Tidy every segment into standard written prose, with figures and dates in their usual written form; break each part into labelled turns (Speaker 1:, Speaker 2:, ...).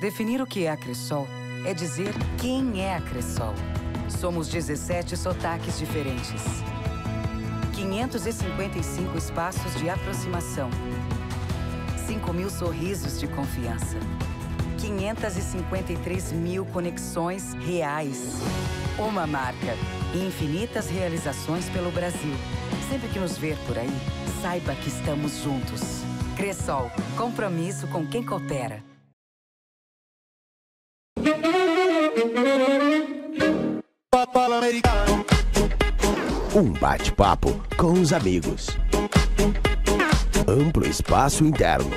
Speaker 1: Definir o que é a Cressol é dizer quem é a Cressol. Somos 17 sotaques diferentes. 555 espaços de aproximação. 5.000 sorrisos de confiança. 553 mil conexões reais. Uma marca e infinitas realizações pelo Brasil. Sempre que nos ver por aí, saiba que estamos juntos. Cressol, compromisso com quem coopera.
Speaker 2: Um bate-papo com os amigos. Amplo espaço interno.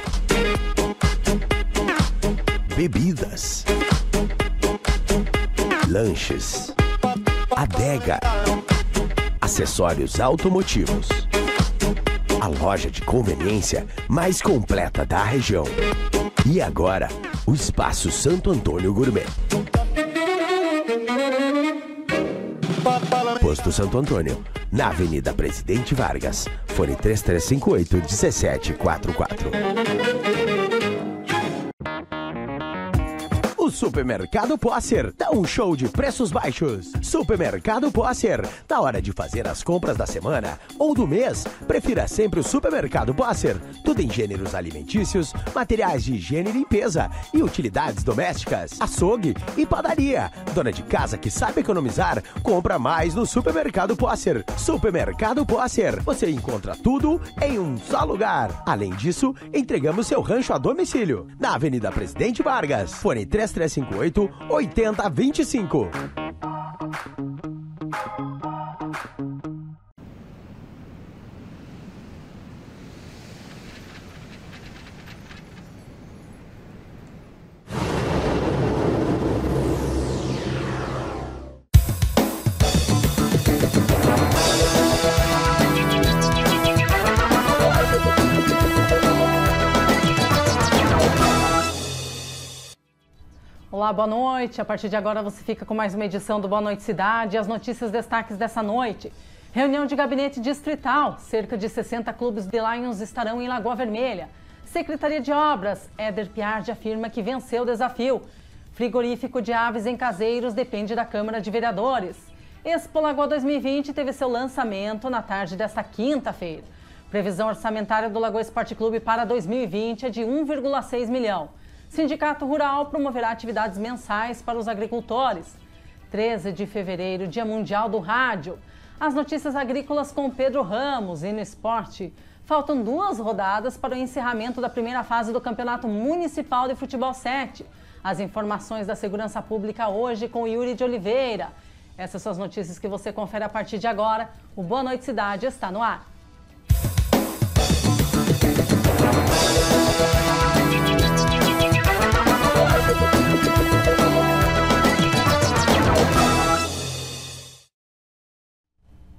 Speaker 2: Bebidas. Lanches. Adega. Acessórios automotivos. A loja de conveniência mais completa da região. E agora, o Espaço Santo Antônio Gourmet. Posto Santo Antônio, na Avenida Presidente Vargas. Fone 3358-1744. O Supermercado Posser dá um show de preços baixos. Supermercado Posser, na hora de fazer as compras da semana ou do mês, prefira sempre o Supermercado Posser. Tudo em gêneros alimentícios, materiais de higiene e limpeza e utilidades domésticas, açougue e padaria. Dona de casa que sabe economizar, compra mais no Supermercado Posser. Supermercado Posser, você encontra tudo em um só lugar. Além disso, entregamos seu rancho a domicílio. Na Avenida Presidente Vargas, fone 3358-8025.
Speaker 3: Olá, boa noite. A partir de agora você fica com mais uma edição do Boa Noite Cidade. As notícias destaques dessa noite. Reunião de gabinete distrital. Cerca de 60 clubes de Lions estarão em Lagoa Vermelha. Secretaria de Obras. Éder Piardi afirma que venceu o desafio. Frigorífico de aves em Caseiros depende da Câmara de Vereadores. Expo Lagoa 2020 teve seu lançamento na tarde desta quinta-feira. Previsão orçamentária do Lagoa Esporte Clube para 2020 é de 1,6 milhão. Sindicato Rural promoverá atividades mensais para os agricultores. 13 de fevereiro, Dia Mundial do Rádio. As notícias agrícolas com Pedro Ramos e no esporte. Faltam 2 rodadas para o encerramento da primeira fase do Campeonato Municipal de Futebol 7. As informações da Segurança Pública hoje com Yuri de Oliveira. Essas são as notícias que você confere a partir de agora. O Boa Noite Cidade está no ar.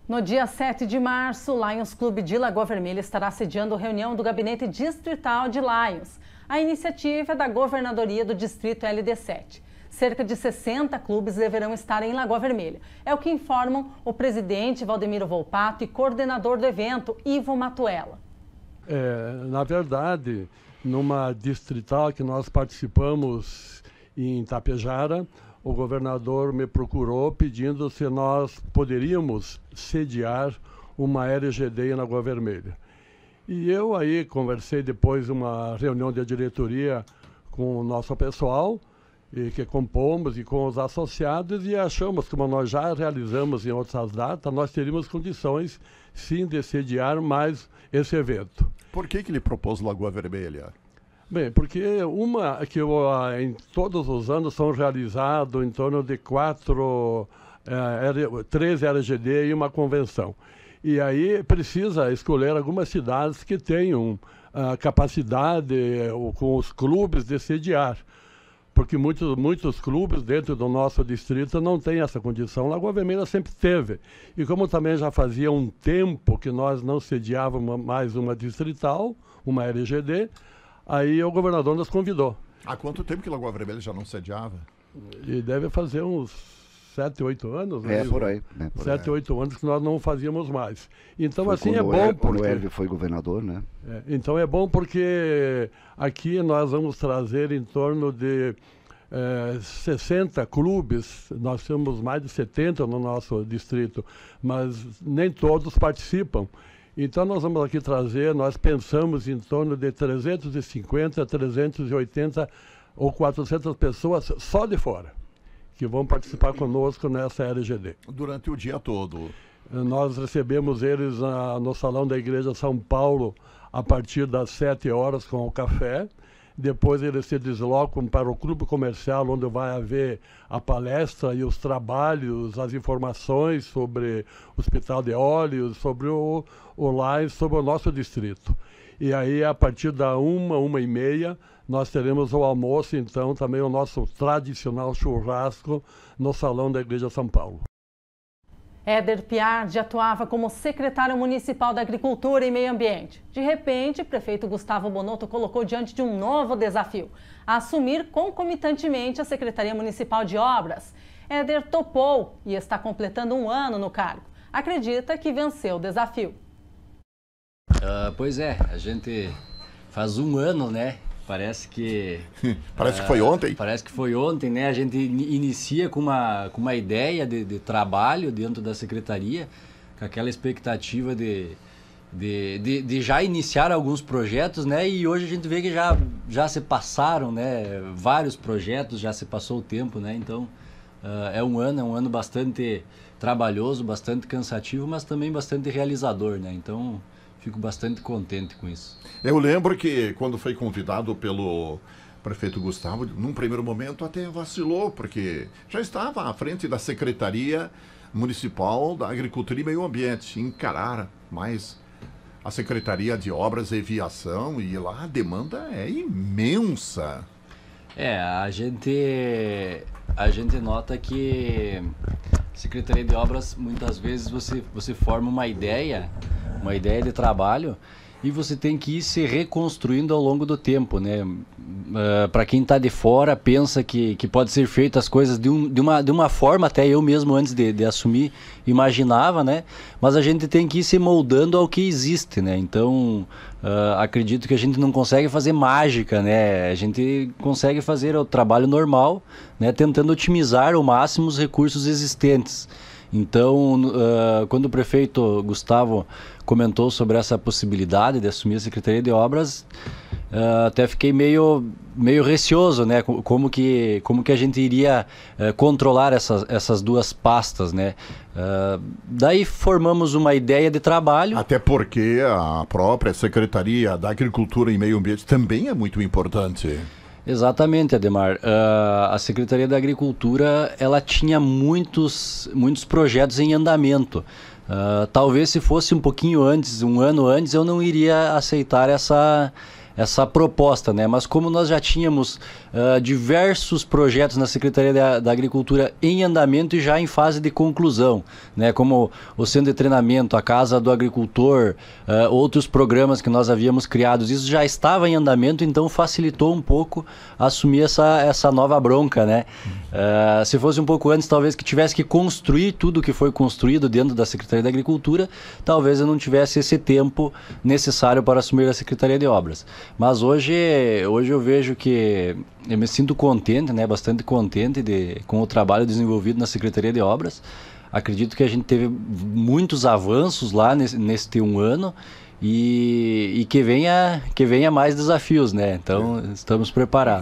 Speaker 3: No dia 7 de março, o Lions Clube de Lagoa Vermelha estará sediando a reunião do Gabinete Distrital de Lions. A iniciativa é da Governadoria do Distrito LD7. Cerca de 60 clubes deverão estar em Lagoa Vermelha. É o que informam o presidente Valdemiro Volpato e coordenador do evento, Ivo Matuella.
Speaker 4: Na verdade, numa distrital que nós participamos em Tapejara, o governador me procurou pedindo se nós poderíamos sediar uma LGD na Lagoa Vermelha. E eu aí conversei depois uma reunião de diretoria com o nosso pessoal, e que compomos e com os associados, e achamos, como nós já realizamos em outras datas, nós teríamos condições sim de sediar mais esse evento.
Speaker 5: Por que ele propôs Lagoa Vermelha?
Speaker 4: Bem, porque em todos os anos são realizados em torno de 3 LGD e uma convenção. E aí precisa escolher algumas cidades que tenham capacidade com os clubes de sediar. Porque muitos clubes dentro do nosso distrito não têm essa condição. Lagoa Vermelha sempre teve. E como também já fazia um tempo que nós não sediávamos mais uma distrital, uma LGD, aí o governador nos convidou.
Speaker 5: Há quanto tempo que Lagoa Vermelha já não sediava?
Speaker 4: E deve fazer uns 7, 8 anos.
Speaker 6: Por aí.
Speaker 4: 7, 8 anos que nós não fazíamos mais. Então,
Speaker 6: foi
Speaker 4: assim, é bom porque...
Speaker 6: Quando o Hélio foi governador, né?
Speaker 4: Então, é bom porque aqui nós vamos trazer em torno de 60 clubes, nós temos mais de 70 no nosso distrito, mas nem todos participam. Então nós vamos aqui trazer, nós pensamos em torno de 350, 380 ou 400 pessoas só de fora, que vão participar conosco nessa LGD.
Speaker 5: Durante o dia todo.
Speaker 4: Nós recebemos eles no Salão da Igreja São Paulo a partir das 7 horas com o café. Depois eles se deslocam para o clube comercial, onde vai haver a palestra e os trabalhos, as informações sobre o Hospital de Olhos, sobre o LAIS, sobre o nosso distrito. E aí, a partir da 1h30, nós teremos o almoço, então, também o nosso tradicional churrasco no Salão da Igreja São Paulo.
Speaker 3: Éder Piardi atuava como secretário municipal da Agricultura e Meio Ambiente. De repente, o prefeito Gustavo Bonotto colocou diante de um novo desafio: assumir concomitantemente a Secretaria Municipal de Obras. Éder topou e está completando 1 ano no cargo. Acredita que venceu o desafio.
Speaker 6: Pois é, a gente faz 1 ano, né? Parece que...
Speaker 5: Parece que foi ontem.
Speaker 6: Parece que foi ontem, né? A gente inicia com uma ideia de trabalho dentro da secretaria, com aquela expectativa de já iniciar alguns projetos, né? E hoje a gente vê que já se passaram, né? Vários projetos, já se passou o tempo, né? Então, é um ano bastante trabalhoso, bastante cansativo, mas também bastante realizador, né? Então... fico bastante contente com isso.
Speaker 5: Eu lembro que quando foi convidado pelo prefeito Gustavo, num primeiro momento até vacilou, porque já estava à frente da Secretaria Municipal da Agricultura e Meio Ambiente. Encarar mais a Secretaria de Obras e Viação, e lá a demanda é imensa.
Speaker 6: A gente nota que Secretaria de Obras, muitas vezes você forma uma ideia de trabalho e você tem que ir se reconstruindo ao longo do tempo, né? Para quem está de fora, pensa que pode ser feito as coisas de uma forma, até eu mesmo antes de assumir imaginava, né? Mas a gente tem que ir se moldando ao que existe, né? Então, acredito que a gente não consegue fazer mágica, né? A gente consegue fazer o trabalho normal, né? Tentando otimizar ao máximo os recursos existentes. Então, quando o prefeito Gustavo comentou sobre essa possibilidade de assumir a Secretaria de Obras, até fiquei meio receoso, né? Como que a gente iria controlar essas duas pastas, né? Daí formamos uma ideia de trabalho.
Speaker 5: Até porque a própria Secretaria da Agricultura e Meio Ambiente também é muito importante.
Speaker 6: Exatamente, Ademar. A Secretaria da Agricultura, ela tinha muitos projetos em andamento. Talvez se fosse um pouquinho antes, 1 ano antes, eu não iria aceitar essa proposta, né? Mas como nós já tínhamos diversos projetos na Secretaria da Agricultura em andamento e já em fase de conclusão, né? Como o Centro de Treinamento, a Casa do Agricultor, outros programas que nós havíamos criados, isso já estava em andamento, então facilitou um pouco assumir essa nova bronca, né? Se fosse um pouco antes, talvez que tivesse que construir tudo que foi construído dentro da Secretaria da Agricultura, talvez eu não tivesse esse tempo necessário para assumir a Secretaria de Obras. Mas hoje eu vejo que eu me sinto contente, né, bastante contente com o trabalho desenvolvido na Secretaria de Obras. Acredito que a gente teve muitos avanços lá neste 1 ano e que venha mais desafios, né? Então, estamos preparados.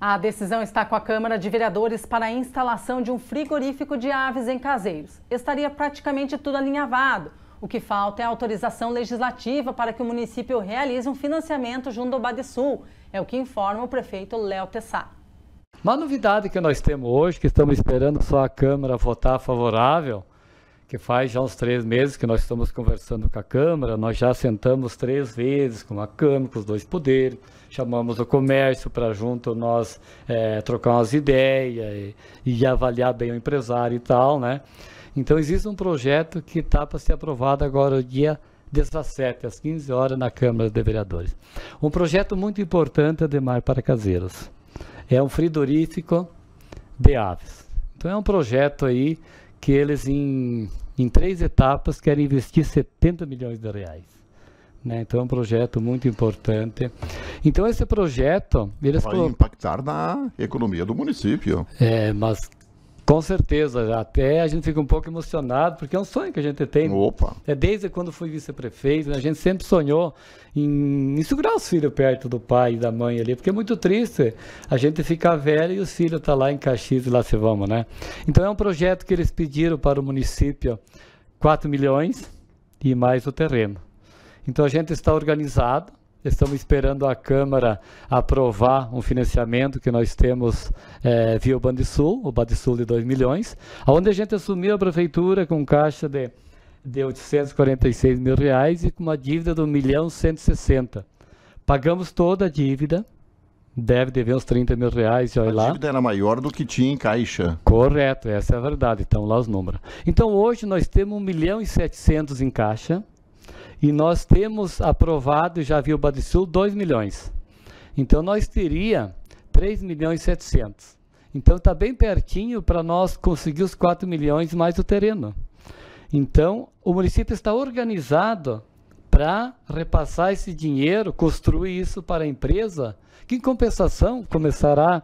Speaker 3: A decisão está com a Câmara de Vereadores para a instalação de um frigorífico de aves em Caseiros. Estaria praticamente tudo alinhavado. O que falta é a autorização legislativa para que o município realize um financiamento junto ao Badesul. É o que informa o prefeito Léo Tessá.
Speaker 7: Uma novidade que nós temos hoje, que estamos esperando só a Câmara votar favorável, que faz já uns 3 meses que nós estamos conversando com a Câmara, nós já sentamos 3 vezes com a Câmara, com os 2 poderes, chamamos o comércio para junto nós trocar umas ideias e avaliar bem o empresário e tal, né? Então existe um projeto que está para ser aprovado agora, o dia 17, às 15 horas, na Câmara de Vereadores. Um projeto muito importante, Ademar, para Caseiros. É um frigorífico de aves. Então é um projeto aí que eles em 3 etapas querem investir 70 milhões de reais. né? Então é um projeto muito importante. Então esse projeto...
Speaker 5: Vai impactar na economia do município.
Speaker 7: Mas com certeza, até a gente fica um pouco emocionado, porque é um sonho que a gente tem.
Speaker 5: Opa!
Speaker 7: Desde quando fui vice-prefeito, a gente sempre sonhou em segurar os filhos perto do pai e da mãe ali, porque é muito triste a gente ficar velho e os filhos estão lá em Caxias e lá se vamos, né? Então é um projeto que eles pediram para o município 4 milhões e mais o terreno. Então a gente está organizado. Estamos esperando a Câmara aprovar um financiamento que nós temos via o Banrisul de 2 milhões, onde a gente assumiu a prefeitura com caixa de 846 mil reais e com uma dívida de 1.160.000. Pagamos toda a dívida, deve dever uns 30 mil reais, olha lá.
Speaker 5: A dívida era maior do que tinha em caixa.
Speaker 7: Correto, essa é a verdade, estão lá os números. Então hoje nós temos 1.700.000 em caixa, e nós temos aprovado, já viu o Banrisul, 2 milhões. Então nós teria 3.700.000. Então está bem pertinho para nós conseguir os 4 milhões mais o terreno. Então o município está organizado para repassar esse dinheiro, construir isso para a empresa, que em compensação começará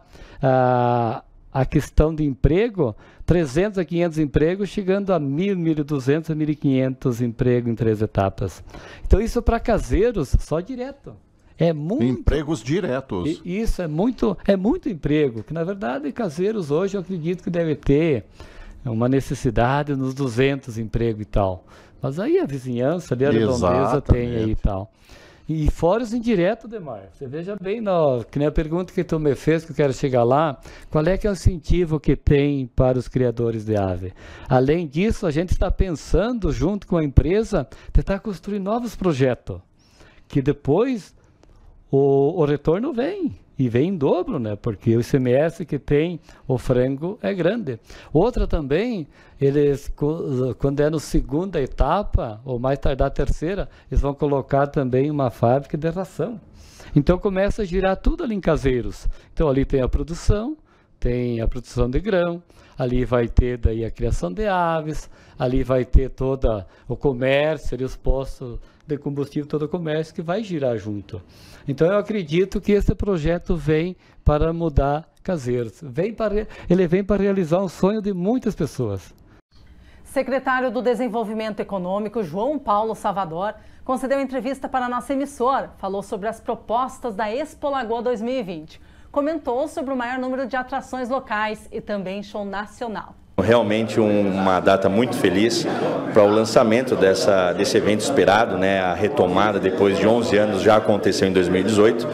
Speaker 7: a questão de emprego, 300 a 500 empregos, chegando a 1.000, 1.200 a 1.500 empregos em 3 etapas. Então isso para caseiros, só direto. É muito...
Speaker 5: Empregos diretos.
Speaker 7: Isso, é muito emprego, que na verdade caseiros hoje eu acredito que deve ter uma necessidade nos 200 empregos e tal. Mas aí a vizinhança ali, a redondeza tem aí e tal. E fora os indiretos, Demar, você veja bem, que nem a pergunta que tu me fez, que eu quero chegar lá, qual é que é o incentivo que tem para os criadores de ave? Além disso, a gente está pensando, junto com a empresa, tentar construir novos projetos, que depois o retorno vem, e vem em dobro, né? Porque o ICMS que tem o frango é grande. Outra também, eles, quando é na segunda etapa, ou mais tardar a terceira, eles vão colocar também uma fábrica de ração. Então começa a girar tudo ali em Caseiros. Então ali tem a produção de grão, ali vai ter daí a criação de aves, ali vai ter todo o comércio, ali os postos de combustível, todo o comércio que vai girar junto. Então eu acredito que esse projeto vem para mudar Caseiros, ele vem para realizar um sonho de muitas pessoas.
Speaker 3: Secretário do Desenvolvimento Econômico, João Paulo Salvador, concedeu entrevista para a nossa emissora, falou sobre as propostas da Expo Lagoa 2020, comentou sobre o maior número de atrações locais e também show nacional.
Speaker 8: Realmente uma data muito feliz para o lançamento desse evento esperado, né? A retomada depois de 11 anos já aconteceu em 2018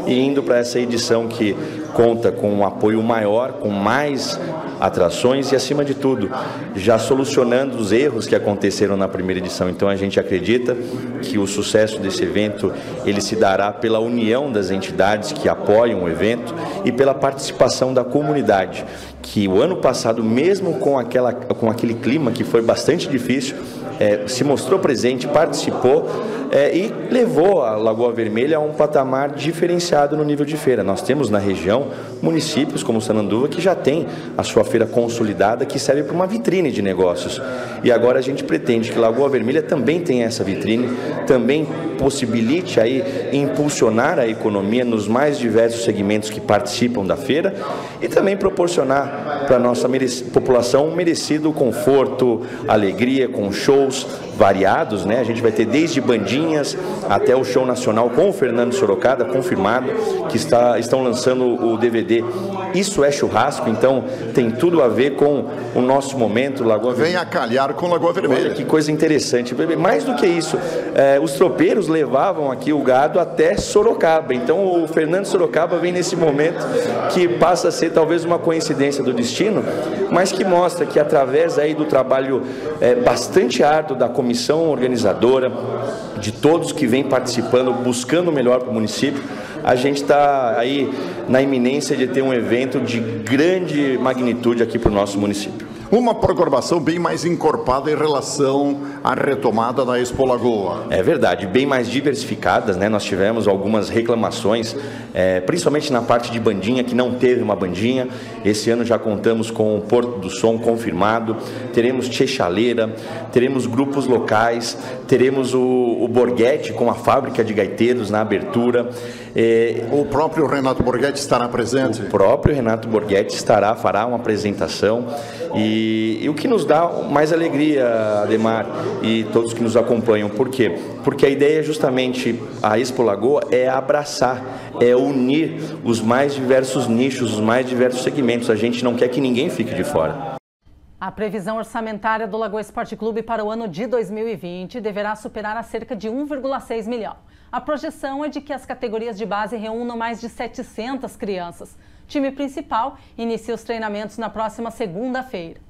Speaker 8: e indo para essa edição que conta com um apoio maior, com mais atrações e, acima de tudo, já solucionando os erros que aconteceram na primeira edição. Então a gente acredita que o sucesso desse evento ele se dará pela união das entidades que apoiam o evento e pela participação da comunidade, que o ano passado, mesmo com aquele clima que foi bastante difícil, se mostrou presente, participou e levou a Lagoa Vermelha a um patamar diferenciado no nível de feira. Nós temos na região municípios como Sananduva que já tem a sua feira consolidada, que serve para uma vitrine de negócios. E agora a gente pretende que Lagoa Vermelha também tenha essa vitrine, também possibilite aí impulsionar a economia nos mais diversos segmentos que participam da feira e também proporcionar para a nossa população um merecido conforto, alegria, com shows variados, né? A gente vai ter desde bandinhas até o show nacional com o Fernando Sorocaba, confirmado, que estão lançando o DVD Isso é Churrasco, então tem tudo a ver com o nosso momento. Lagoa
Speaker 5: Vermelha. Vem a calhar com Lagoa Vermelha.
Speaker 8: Olha que coisa interessante. Mais do que isso, os tropeiros levavam aqui o gado até Sorocaba, então o Fernando Sorocaba vem nesse momento que passa a ser talvez uma coincidência do destino, mas que mostra que através aí do trabalho bastante árduo da comissão organizadora, de todos que vêm participando, buscando o melhor para o município, a gente está aí na iminência de ter um evento de grande magnitude aqui para o nosso município.
Speaker 5: uma programação bem mais encorpada em relação à retomada da Expo Lagoa.
Speaker 8: É verdade, bem mais diversificadas, né? Nós tivemos algumas reclamações, principalmente na parte de bandinha, que não teve uma bandinha. Esse ano já contamos com o Porto do Som confirmado, teremos Tchechaleira, teremos grupos locais, teremos o Borghetti com a fábrica de gaiteiros na abertura.
Speaker 5: O próprio Renato Borghetti estará presente?
Speaker 8: O próprio Renato Borghetti fará uma apresentação. E o que nos dá mais alegria, Ademar, e todos que nos acompanham, por quê? Porque a ideia justamente, a Expo Lagoa, é abraçar, é unir os mais diversos nichos, os mais diversos segmentos. A gente não quer que ninguém fique de fora.
Speaker 3: A previsão orçamentária do Lagoa Esporte Clube para o ano de 2020 deverá superar a cerca de 1,6 milhão. A projeção é de que as categorias de base reúnam mais de 700 crianças. O time principal inicia os treinamentos na próxima segunda-feira.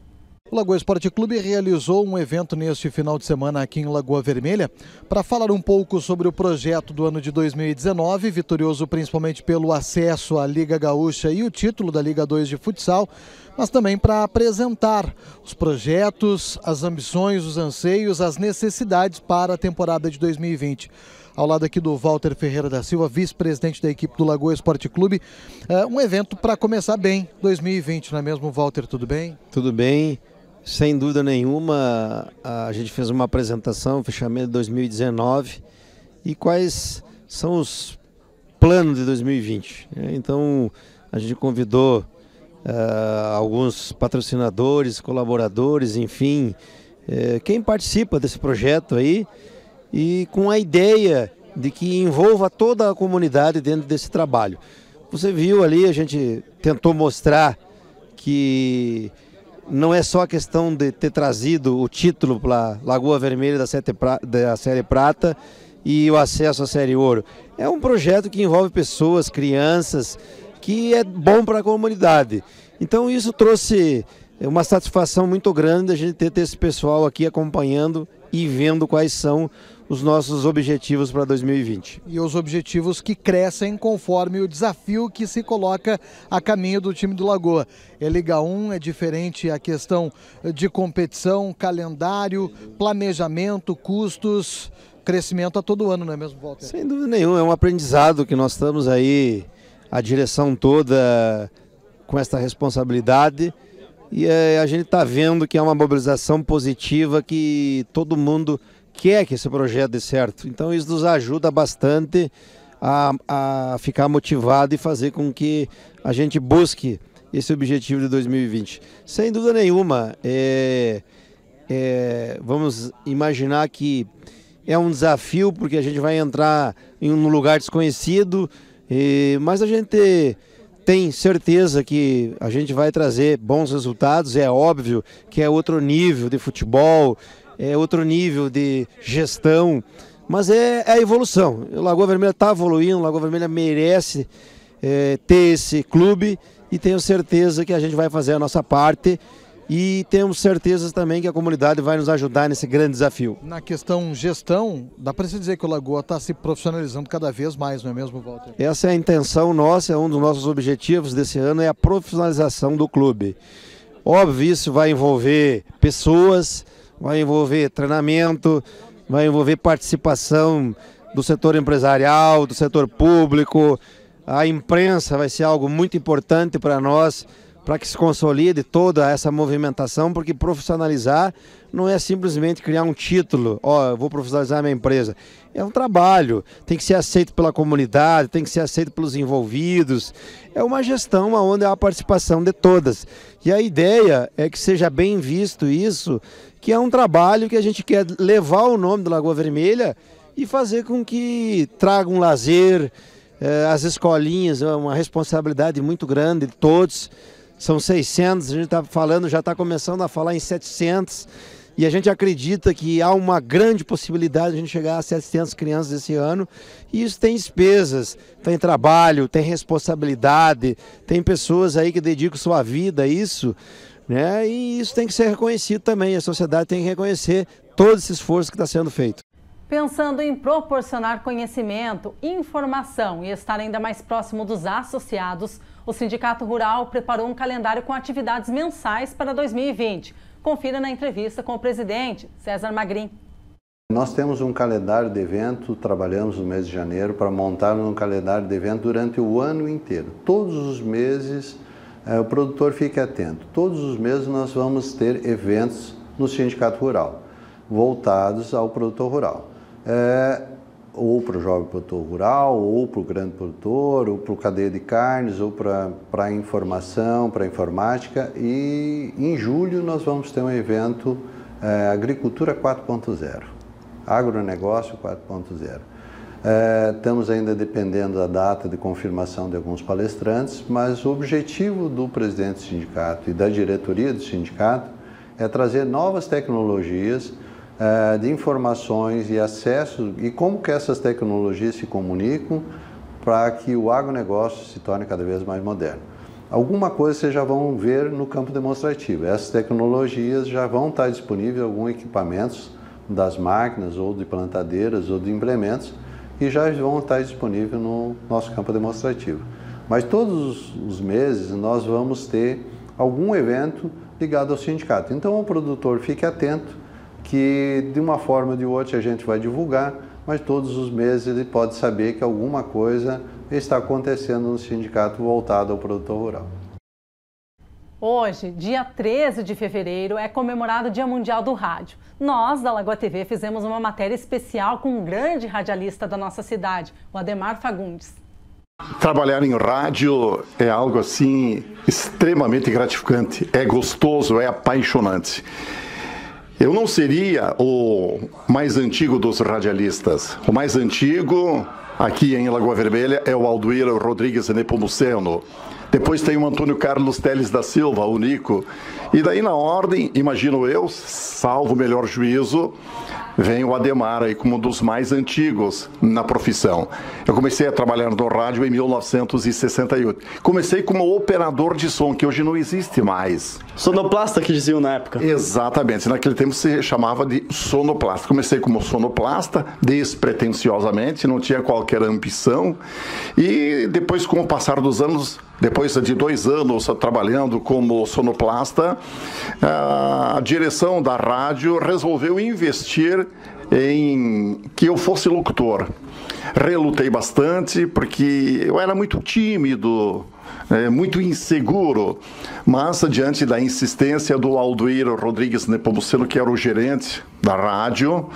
Speaker 9: O Lagoa Esporte Clube realizou um evento neste final de semana aqui em Lagoa Vermelha para falar um pouco sobre o projeto do ano de 2019, vitorioso principalmente pelo acesso à Liga Gaúcha e o título da Liga 2 de futsal, mas também para apresentar os projetos, as ambições, os anseios, as necessidades para a temporada de 2020. Ao lado aqui do Walter Ferreira da Silva, vice-presidente da equipe do Lagoa Esporte Clube, um evento para começar bem 2020, não é mesmo, Walter? Tudo bem?
Speaker 10: Tudo bem. Sem dúvida nenhuma, a gente fez uma apresentação, fechamento de 2019, e quais são os planos de 2020. Então, a gente convidou alguns patrocinadores, colaboradores, enfim, quem participa desse projeto aí, e com a ideia de que envolva toda a comunidade dentro desse trabalho. Você viu ali, a gente tentou mostrar que não é só a questão de ter trazido o título para Lagoa Vermelha da Série Prata e o acesso à Série Ouro. É um projeto que envolve pessoas, crianças, que é bom para a comunidade. Então isso trouxe uma satisfação muito grande a gente ter esse pessoal aqui acompanhando e vendo quais são os nossos objetivos para 2020.
Speaker 9: E os objetivos que crescem conforme o desafio que se coloca a caminho do time do Lagoa. É Liga 1, é diferente a questão de competição, calendário, planejamento, custos, crescimento a todo ano, não é mesmo, Walter?
Speaker 10: Sem dúvida nenhuma, é um aprendizado que nós estamos aí, a direção toda com essa responsabilidade, e a gente está vendo que é uma mobilização positiva, que todo mundo quer que esse projeto dê certo. Então isso nos ajuda bastante a ficar motivado e fazer com que a gente busque esse objetivo de 2020. Sem dúvida nenhuma, vamos imaginar que é um desafio, porque a gente vai entrar em um lugar desconhecido, mas a gente tem certeza que a gente vai trazer bons resultados. É óbvio que é outro nível de futebol, é outro nível de gestão, mas é a evolução. O Lagoa Vermelha está evoluindo, o Lagoa Vermelha merece ter esse clube, e tenho certeza que a gente vai fazer a nossa parte, e temos certeza também que a comunidade vai nos ajudar nesse grande desafio.
Speaker 9: Na questão gestão, dá para se dizer que o Lagoa está se profissionalizando cada vez mais, não é mesmo, Walter?
Speaker 10: Essa é a intenção nossa, é um dos nossos objetivos desse ano, é a profissionalização do clube. Óbvio, isso vai envolver pessoas, vai envolver treinamento, vai envolver participação do setor empresarial, do setor público. A imprensa vai ser algo muito importante para nós, para que se consolide toda essa movimentação, porque profissionalizar não é simplesmente criar um título, eu vou profissionalizar a minha empresa. É um trabalho, tem que ser aceito pela comunidade, tem que ser aceito pelos envolvidos. É uma gestão onde há a participação de todas. E a ideia é que seja bem visto isso, que é um trabalho que a gente quer levar o nome do Lagoa Vermelha e fazer com que traga um lazer, as escolinhas, uma responsabilidade muito grande de todos. São 600, a gente está falando, já está começando a falar em 700, e a gente acredita que há uma grande possibilidade de a gente chegar a 700 crianças esse ano, e isso tem despesas, tem trabalho, tem responsabilidade, tem pessoas aí que dedicam sua vida a isso, né? E isso tem que ser reconhecido também, a sociedade tem que reconhecer todo esse esforço que está sendo feito.
Speaker 3: Pensando em proporcionar conhecimento, informação e estar ainda mais próximo dos associados, O Sindicato Rural preparou um calendário com atividades mensais para 2020. Confira na entrevista com o presidente, César Magrin.
Speaker 11: Nós temos um calendário de evento, trabalhamos no mês de janeiro para montar um calendário de evento durante o ano inteiro. Todos os meses, o produtor fique atento, todos os meses nós vamos ter eventos no Sindicato Rural, voltados ao produtor rural. Ou para o jovem produtor rural, ou para o grande produtor, ou para o cadeia de carnes, ou para a informação, para a informática. E em julho nós vamos ter um evento Agricultura 4.0. Agronegócio 4.0. Estamos ainda dependendo da data de confirmação de alguns palestrantes, mas o objetivo do presidente do sindicato e da diretoria do sindicato é trazer novas tecnologias de informações e acesso e como que essas tecnologias se comunicam para que o agronegócio se torne cada vez mais moderno. Alguma coisa vocês já vão ver no campo demonstrativo. Essas tecnologias já vão estar disponíveis em alguns equipamentos das máquinas ou de plantadeiras ou de implementos e já vão estar disponíveis no nosso campo demonstrativo. Mas todos os meses nós vamos ter algum evento ligado ao sindicato. Então o produtor fique atento que de uma forma ou de outra a gente vai divulgar, mas todos os meses ele pode saber que alguma coisa está acontecendo no sindicato voltado ao produtor rural.
Speaker 3: Hoje, dia 13 de fevereiro, é comemorado o Dia Mundial do Rádio. Nós, da Lagoa TV, fizemos uma matéria especial com um grande radialista da nossa cidade, o Ademar Fagundes.
Speaker 5: Trabalhar em rádio é algo assim extremamente gratificante, é gostoso, é apaixonante. Eu não seria o mais antigo dos radialistas. O mais antigo aqui em Lagoa Vermelha é o Alduir Rodrigues Nepomuceno. Depois tem o Antônio Carlos Teles da Silva, o Nico. E daí na ordem, imagino eu, salvo o melhor juízo, vem o Ademar aí como um dos mais antigos na profissão. Eu comecei a trabalhar no rádio em 1968. Comecei como operador de som, que hoje não existe mais.
Speaker 12: Sonoplasta que diziam na época.
Speaker 5: Exatamente, naquele tempo se chamava de sonoplasta. Comecei como sonoplasta, despretensiosamente, não tinha qualquer ambição. E depois, com o passar dos anos, depois de 2 anos trabalhando como sonoplasta, a direção da rádio resolveu investir em que eu fosse locutor. Relutei bastante porque eu era muito tímido, muito inseguro, mas diante da insistência do Alduir Rodrigues Nepomuceno, que era o gerente da rádio,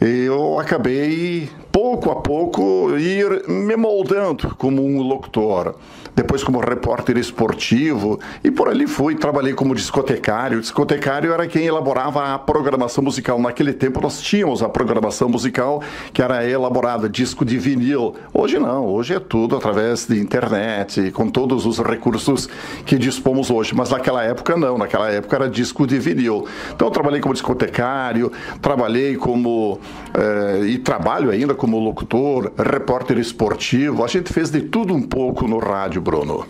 Speaker 5: eu acabei pouco a pouco ir me moldando como um locutor. Depois como repórter esportivo e por ali fui, trabalhei como discotecário. O discotecário era quem elaborava a programação musical. Naquele tempo nós tínhamos a programação musical que era elaborada, disco de vinil. Hoje não, hoje é tudo através de internet, com todos os recursos que dispomos hoje. Mas naquela época não, naquela época era disco de vinil. Então eu trabalhei como discotecário, trabalhei como, e trabalho ainda como locutor, repórter esportivo. A gente fez de tudo um pouco no rádio, Bruno.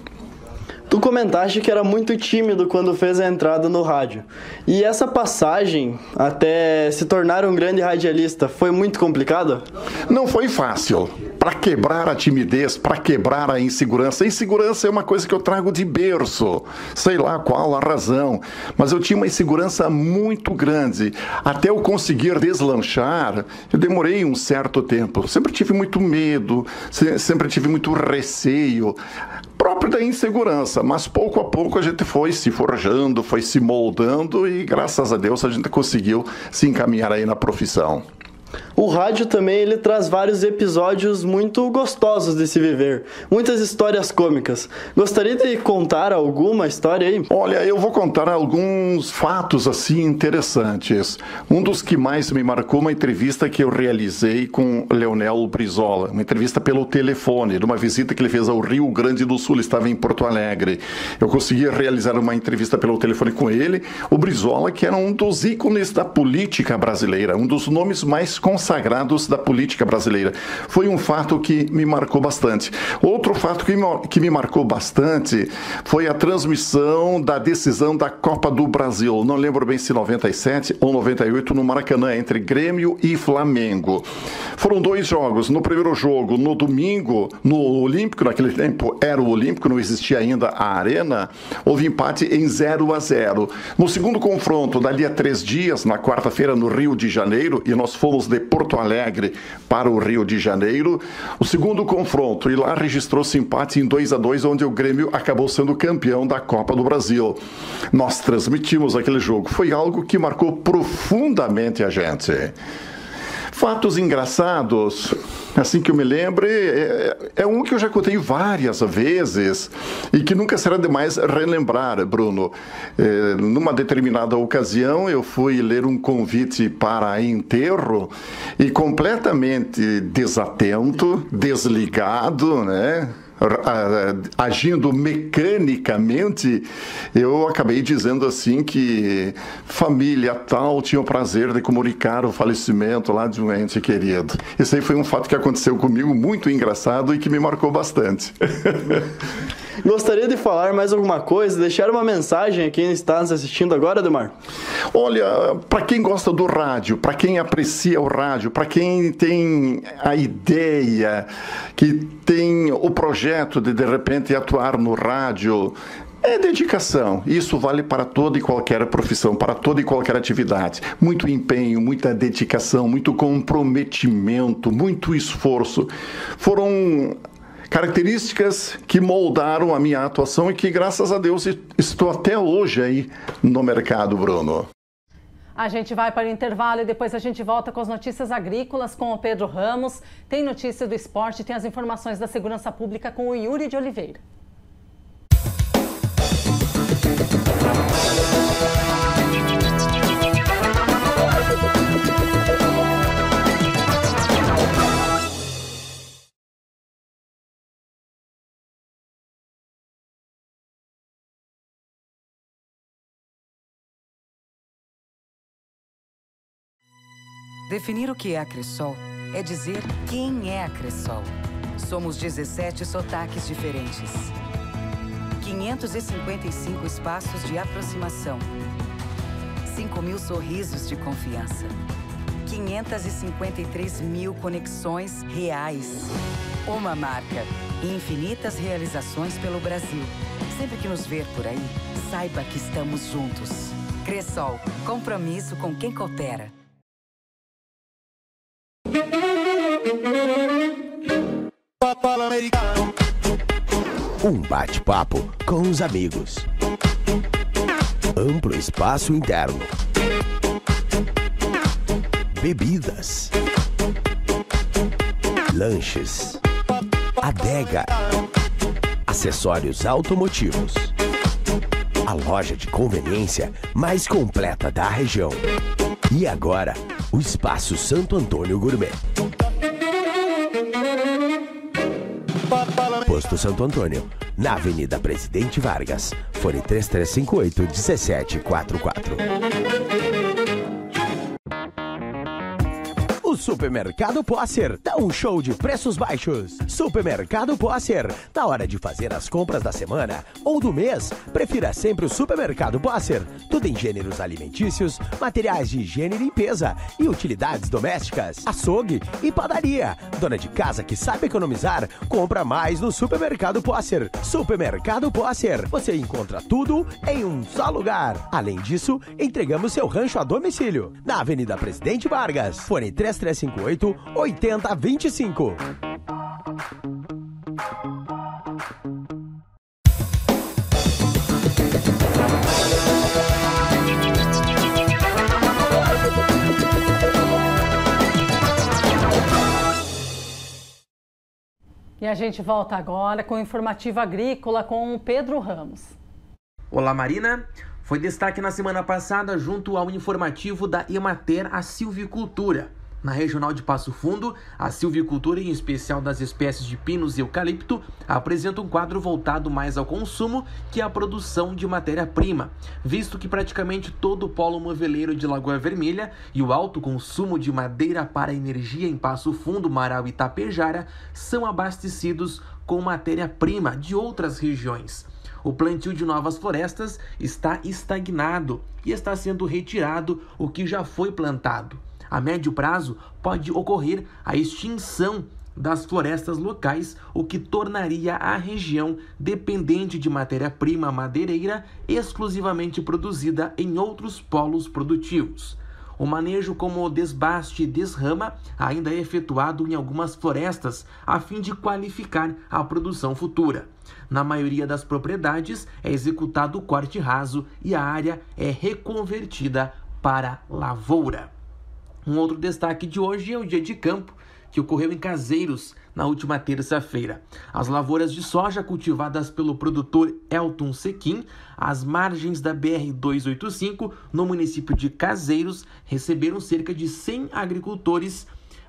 Speaker 12: Tu comentaste que era muito tímido quando fez a entrada no rádio. E essa passagem até se tornar um grande radialista foi muito complicada?
Speaker 5: Não foi fácil. Para quebrar a timidez, para quebrar a insegurança. A insegurança é uma coisa que eu trago de berço. Sei lá qual a razão. Mas eu tinha uma insegurança muito grande. Até eu conseguir deslanchar, eu demorei um certo tempo. Sempre tive muito medo, sempre tive muito receio. Próprio da insegurança, mas pouco a pouco a gente foi se forjando, foi se moldando e graças a Deus a gente conseguiu se encaminhar aí na profissão.
Speaker 12: O rádio também ele traz vários episódios muito gostosos de se viver, muitas histórias cômicas. Gostaria de contar alguma história aí?
Speaker 5: Olha, eu vou contar alguns fatos assim interessantes. Um dos que mais me marcou, uma entrevista que eu realizei com Leonel Brizola, uma entrevista pelo telefone, de uma visita que ele fez ao Rio Grande do Sul, ele estava em Porto Alegre. Eu consegui realizar uma entrevista pelo telefone com ele, o Brizola, que era um dos ícones da política brasileira, um dos nomes mais consagrados sagrados da política brasileira. Foi um fato que me marcou bastante. Outro fato que me marcou bastante foi a transmissão da decisão da Copa do Brasil. Não lembro bem se 97 ou 98 no Maracanã, entre Grêmio e Flamengo. Foram 2 jogos. No primeiro jogo, no domingo, no Olímpico, naquele tempo era o Olímpico, não existia ainda a Arena, houve empate em 0-0. No segundo confronto, dali a 3 dias, na quarta-feira, no Rio de Janeiro, e nós fomos de Porto Alegre para o Rio de Janeiro, o segundo confronto, e lá registrou-se empate em 2-2, onde o Grêmio acabou sendo campeão da Copa do Brasil. Nós transmitimos aquele jogo. Foi algo que marcou profundamente a gente. Fatos engraçados, assim que eu me lembre, é um que eu já contei várias vezes e que nunca será demais relembrar, Bruno. Numa determinada ocasião, eu fui ler um convite para enterro e completamente desatento, desligado, né? Agindo mecanicamente, eu acabei dizendo assim que família tal tinha o prazer de comunicar o falecimento lá de um ente querido. Esse aí foi um fato que aconteceu comigo, muito engraçado e que me marcou bastante.
Speaker 12: Gostaria de falar mais alguma coisa, deixar uma mensagem a quem está nos assistindo agora, Ademar?
Speaker 5: Olha, para quem gosta do rádio, para quem aprecia o rádio, para quem tem a ideia, que tem o projeto de repente atuar no rádio, é dedicação. Isso vale para toda e qualquer profissão, para toda e qualquer atividade. Muito empenho, muita dedicação, muito comprometimento, muito esforço. Foram características que moldaram a minha atuação e que, graças a Deus, estou até hoje aí no mercado, Bruno.
Speaker 3: A gente vai para o intervalo e depois a gente volta com as notícias agrícolas com o Pedro Ramos. Tem notícia do esporte, tem as informações da segurança pública com o Yuri de Oliveira.
Speaker 1: Definir o que é a Cressol é dizer quem é a Cressol. Somos 17 sotaques diferentes, 555 espaços de aproximação, 5.000 sorrisos de confiança, 553 mil conexões reais. Uma marca e infinitas realizações pelo Brasil. Sempre que nos ver por aí, saiba que estamos juntos. Cressol, compromisso com quem coopera.
Speaker 2: Um bate-papo com os amigos. Amplo espaço interno. Bebidas. Lanches. Adega. Acessórios automotivos. A loja de conveniência mais completa da região. E agora, o Espaço Santo Antônio Gourmet. Posto Santo Antônio, na Avenida Presidente Vargas. Fone 3358-1744. O Supermercado Posser dá um show de preços baixos. Supermercado Posser, na hora de fazer as compras da semana ou do mês, prefira sempre o Supermercado Posser. Tudo em gêneros alimentícios, materiais de higiene e limpeza e utilidades domésticas, açougue e padaria. Dona de casa que sabe economizar, compra mais no Supermercado Posser. Supermercado Posser, você encontra tudo em um só lugar. Além disso, entregamos seu rancho a domicílio. Na Avenida Presidente Vargas, fone 3358-8025.
Speaker 3: E a gente volta agora com o Informativo Agrícola com o Pedro Ramos.
Speaker 13: Olá, Marina. Foi destaque na semana passada, junto ao informativo da Emater, a silvicultura. Na regional de Passo Fundo, a silvicultura, em especial das espécies de pinos e eucalipto, apresenta um quadro voltado mais ao consumo que à produção de matéria-prima, visto que praticamente todo o polo moveleiro de Lagoa Vermelha e o alto consumo de madeira para energia em Passo Fundo, Marau e Tapejara são abastecidos com matéria-prima de outras regiões. O plantio de novas florestas está estagnado e está sendo retirado o que já foi plantado. A médio prazo, pode ocorrer a extinção das florestas locais, o que tornaria a região dependente de matéria-prima madeireira exclusivamente produzida em outros polos produtivos. O manejo como desbaste e desrama ainda é efetuado em algumas florestas a fim de qualificar a produção futura. Na maioria das propriedades é executado o corte raso e a área é reconvertida para lavoura. Um outro destaque de hoje é o dia de campo, que ocorreu em Caseiros na última terça-feira. As lavouras de soja cultivadas pelo produtor Elton Sequim, às margens da BR-285, no município de Caseiros, receberam cerca de 100 agricultores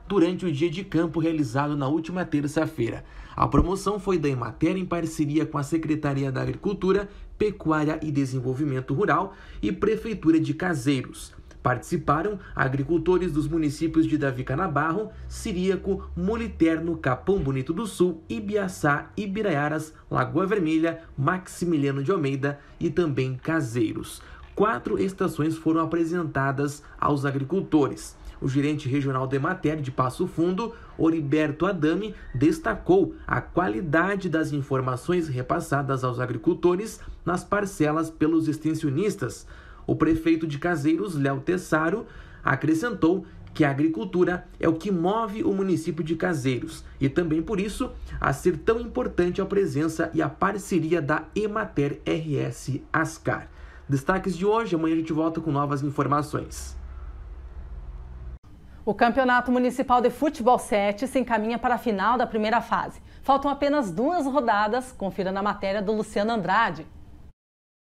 Speaker 13: durante o dia de campo realizado na última terça-feira. A promoção foi da Emater em parceria com a Secretaria da Agricultura, Pecuária e Desenvolvimento Rural e Prefeitura de Caseiros. Participaram agricultores dos municípios de Davi Canabarro, Ciríaco, Moliterno, Capão Bonito do Sul, Ibiaçá, Ibiraiaras, Lagoa Vermelha, Maximiliano de Almeida e também Caseiros. 4 estações foram apresentadas aos agricultores. O gerente regional da Emater de Passo Fundo, Oriberto Adami, destacou a qualidade das informações repassadas aos agricultores nas parcelas pelos extensionistas. O prefeito de Caseiros, Léo Tessaro, acrescentou que a agricultura é o que move o município de Caseiros e também por isso a ser tão importante a presença e a parceria da Emater RS Ascar. Destaques de hoje, amanhã a gente volta com novas informações.
Speaker 3: O Campeonato Municipal de Futebol 7 se encaminha para a final da primeira fase. Faltam apenas 2 rodadas, confira na matéria do Luciano Andrade.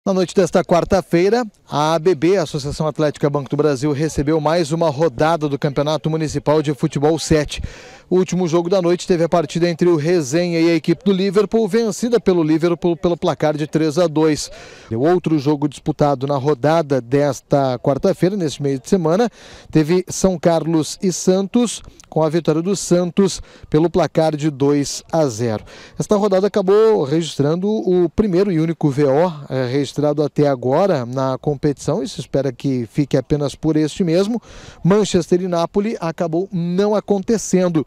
Speaker 9: Na noite desta quarta-feira, a ABB, a Associação Atlética Banco do Brasil, recebeu mais uma rodada do Campeonato Municipal de Futebol 7. O último jogo da noite teve a partida entre o Resenha e a equipe do Liverpool, vencida pelo Liverpool pelo placar de 3-2. O outro jogo disputado na rodada desta quarta-feira, neste meio de semana, teve São Carlos e Santos, com a vitória do Santos pelo placar de 2-0. Esta rodada acabou registrando o primeiro e único VO registrado até agora na competição, e se espera que fique apenas por este mesmo. Manchester e Napoli acabou não acontecendo.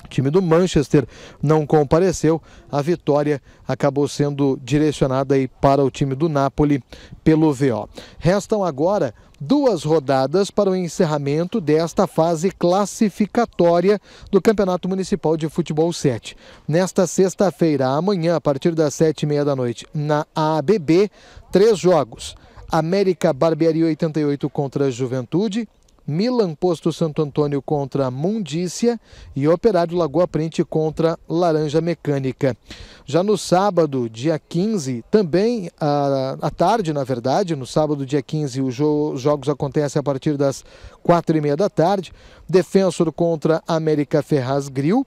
Speaker 9: O time do Manchester não compareceu, a vitória acabou sendo direcionada aí para o time do Napoli pelo VO. Restam agora 2 rodadas para o encerramento desta fase classificatória do Campeonato Municipal de Futebol 7. Nesta sexta-feira, amanhã, a partir das 7h30 da noite, na ABB, 3 jogos. América Barbearia 88 contra a Juventude, Milan Posto Santo Antônio contra Mundícia e Operário Lagoa Prente contra Laranja Mecânica. Já no sábado, dia 15, também à tarde, na verdade, no sábado, dia 15, os jogos acontecem a partir das 4h30 da tarde. Defensor contra América Ferraz Grill,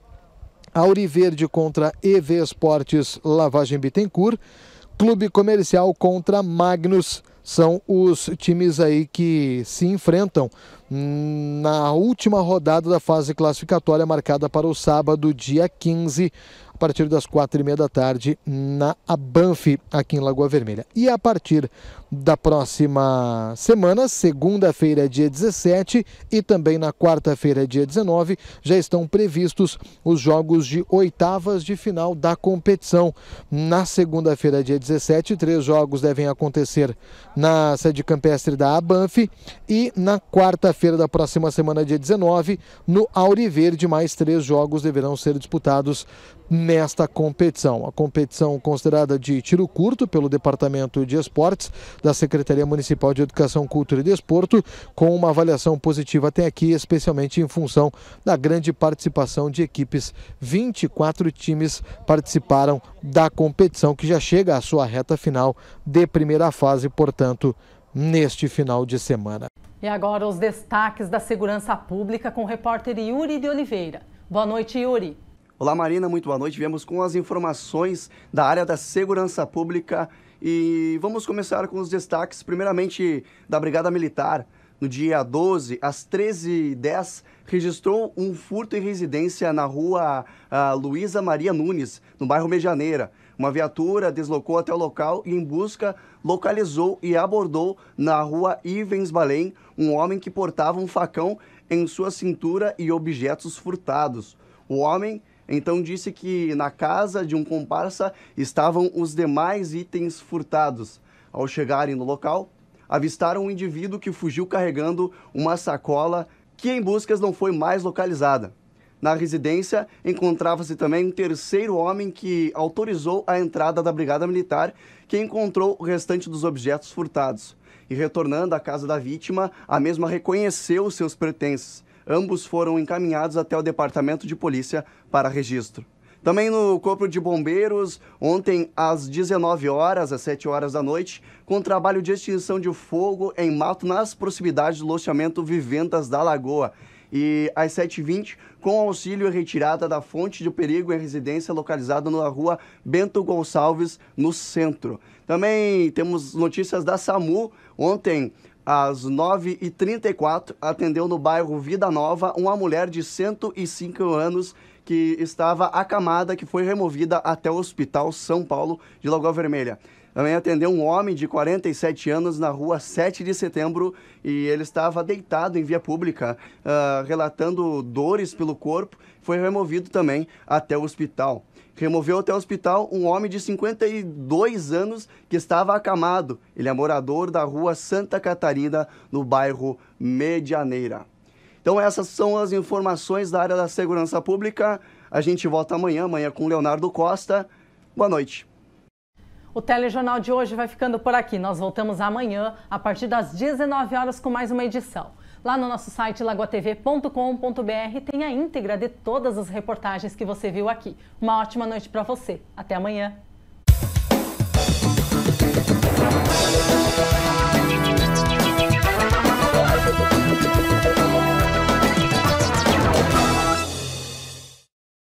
Speaker 9: Auriverde contra EV Esportes Lavagem Bittencourt, Clube Comercial contra Magnus. São os times aí que se enfrentam na última rodada da fase classificatória marcada para o sábado, dia 15, a partir das 4h30 da tarde, na Abanf, aqui em Lagoa Vermelha. E a partir da próxima semana, segunda-feira, dia 17, e também na quarta-feira, dia 19, já estão previstos os jogos de oitavas de final da competição. Na segunda-feira, dia 17, 3 jogos devem acontecer na sede campestre da Abanf, e na quarta-feira da próxima semana, dia 19, no Auriverde, mais 3 jogos deverão ser disputados nesta competição. A competição considerada de tiro curto pelo Departamento de Esportes da Secretaria Municipal de Educação, Cultura e Desporto, com uma avaliação positiva até aqui, especialmente em função da grande participação de equipes. 24 times participaram da competição, que já chega à sua reta final de primeira fase, portanto, neste final de semana.
Speaker 3: E agora os destaques da segurança pública com o repórter Yuri de Oliveira. Boa noite, Yuri.
Speaker 14: Olá, Marina, muito boa noite. Viemos com as informações da área da segurança pública e vamos começar com os destaques, primeiramente da Brigada Militar. No dia 12, às 13h10, registrou um furto em residência na rua Luísa Maria Nunes, no bairro Medianeira. Uma viatura deslocou até o local e, em busca, localizou e abordou na rua Ivens Balém um homem que portava um facão em sua cintura e objetos furtados. O homem então disse que na casa de um comparsa estavam os demais itens furtados. Ao chegarem no local, avistaram um indivíduo que fugiu carregando uma sacola que em buscas não foi mais localizada. Na residência encontrava-se também um terceiro homem que autorizou a entrada da Brigada Militar, que encontrou o restante dos objetos furtados. E retornando à casa da vítima, a mesma reconheceu os seus pertences. Ambos foram encaminhados até o Departamento de Polícia para registro. Também no Corpo de Bombeiros, ontem às 19 horas, às 7 horas da noite, com trabalho de extinção de fogo em mato nas proximidades do loteamento Vivendas da Lagoa. E às 7h20, com auxílio e retirada da fonte de perigo em residência localizada na rua Bento Gonçalves, no centro. Também temos notícias da SAMU. Ontem, às 9h34, atendeu no bairro Vida Nova uma mulher de 105 anos que estava acamada, que foi removida até o Hospital São Paulo de Lagoa Vermelha. Também atendeu um homem de 47 anos na rua 7 de setembro e ele estava deitado em via pública, relatando dores pelo corpo. Foi removido também até o hospital. Removeu até o hospital um homem de 52 anos que estava acamado. Ele é morador da rua Santa Catarina, no bairro Medianeira. Então essas são as informações da área da segurança pública. A gente volta amanhã com Leonardo Costa. Boa noite.
Speaker 3: O telejornal de hoje vai ficando por aqui. Nós voltamos amanhã, a partir das 19 horas, com mais uma edição. Lá no nosso site lagoatv.com.br tem a íntegra de todas as reportagens que você viu aqui. Uma ótima noite para você. Até amanhã.